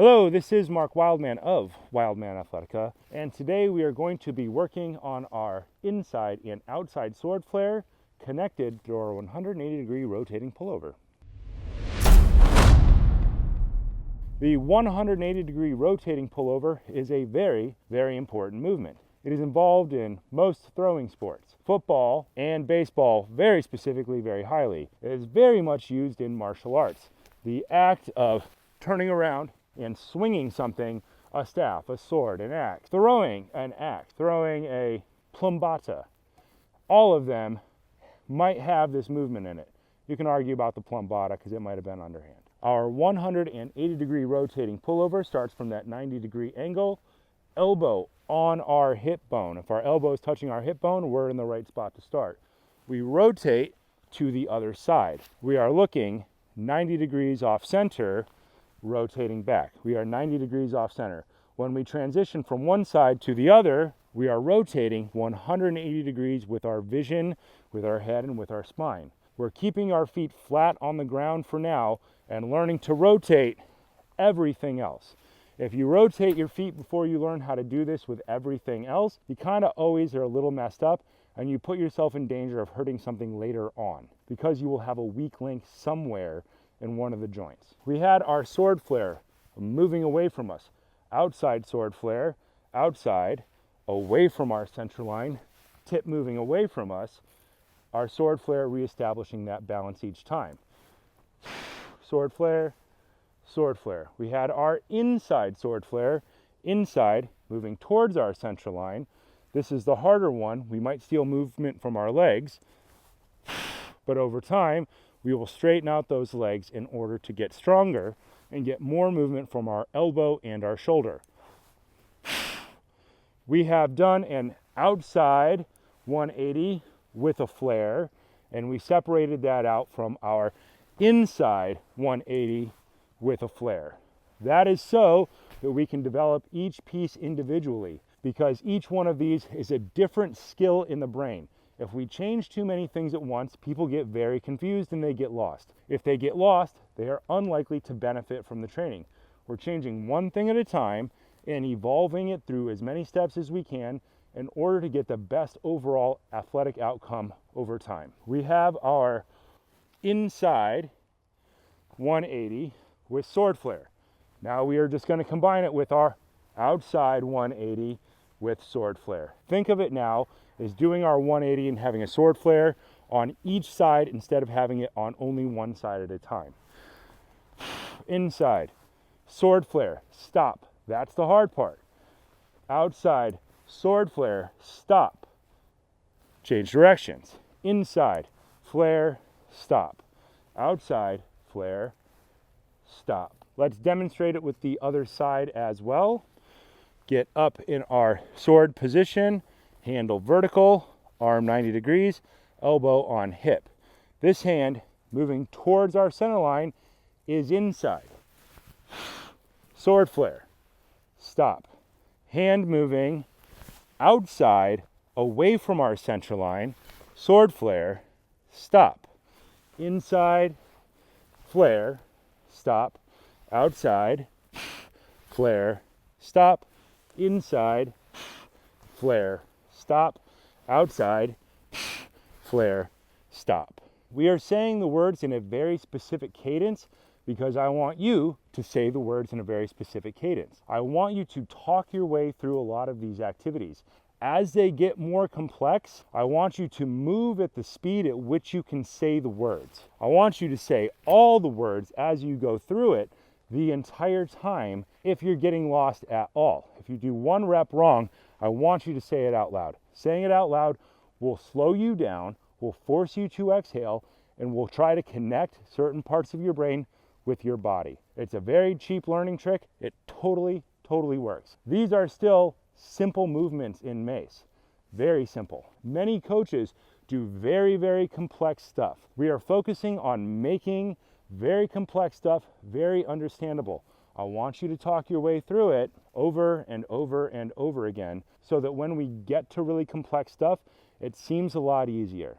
Hello, this is Mark Wildman of Wildman Athletica, and today we are going to be working on our inside and outside sword flare connected through our 180-degree rotating pullover. The 180-degree rotating pullover is a very, very important movement. It is involved in most throwing sports, football and baseball, very specifically, very highly. It is very much used in martial arts. The act of turning around and swinging something, a staff, a sword, an axe, throwing an axe, throwing a plumbata. All of them might have this movement in it. You can argue about the plumbata because it might have been underhand. Our 180-degree rotating pullover starts from that 90-degree angle, elbow on our hip bone. If our elbow is touching our hip bone, we're in the right spot to start. We rotate to the other side. We are looking 90 degrees off center, rotating back. We are 90 degrees off center. When we transition from one side to the other, we are rotating 180 degrees with our vision, with our head, and with our spine. We're keeping our feet flat on the ground for now and learning to rotate everything else. If you rotate your feet before you learn how to do this with everything else, you kind of always are a little messed up and you put yourself in danger of hurting something later on because you will have a weak link somewhere in one of the joints. We had our sword flare moving away from us. Outside sword flare, outside, away from our center line, tip moving away from us, our sword flare reestablishing that balance each time. Sword flare, sword flare. We had our inside sword flare, inside, moving towards our center line. This is the harder one. We might steal movement from our legs, but over time, we will straighten out those legs in order to get stronger and get more movement from our elbow and our shoulder. We have done an outside 180 with a flare, and we separated that out from our inside 180 with a flare. That is so that we can develop each piece individually, because each one of these is a different skill in the brain. If we change too many things at once, people get very confused and they get lost. If they get lost, they are unlikely to benefit from the training. We're changing one thing at a time and evolving it through as many steps as we can in order to get the best overall athletic outcome over time. We have our inside 180 with sword flare. Now we are just going to combine it with our outside 180 with sword flare. Think of it now as doing our 180 and having a sword flare on each side instead of having it on only one side at a time. Inside, sword flare, stop. That's the hard part. Outside, sword flare, stop. Change directions. Inside, flare, stop. Outside, flare, stop. Let's demonstrate it with the other side as well. Get up in our sword position, handle vertical, arm 90 degrees, elbow on hip. This hand moving towards our center line is inside. Sword flare, stop. Hand moving outside, away from our center line, sword flare, stop. Inside, flare, stop. Outside, flare, stop. Inside, flare, stop. Outside, flare, stop. We are saying the words in a very specific cadence because I want you to say the words in a very specific cadence. I want you to talk your way through a lot of these activities. As they get more complex, I want you to move at the speed at which you can say the words. I want you to say all the words as you go through it the entire time if you're getting lost at all. If you do one rep wrong, I want you to say it out loud. Saying it out loud will slow you down, will force you to exhale, and will try to connect certain parts of your brain with your body. It's a very cheap learning trick. It totally works. These are still simple movements in Mace. Very simple. Many coaches do very complex stuff. We are focusing on making very complex stuff very understandable. I want you to talk your way through it over and over again so that when we get to really complex stuff, it seems a lot easier.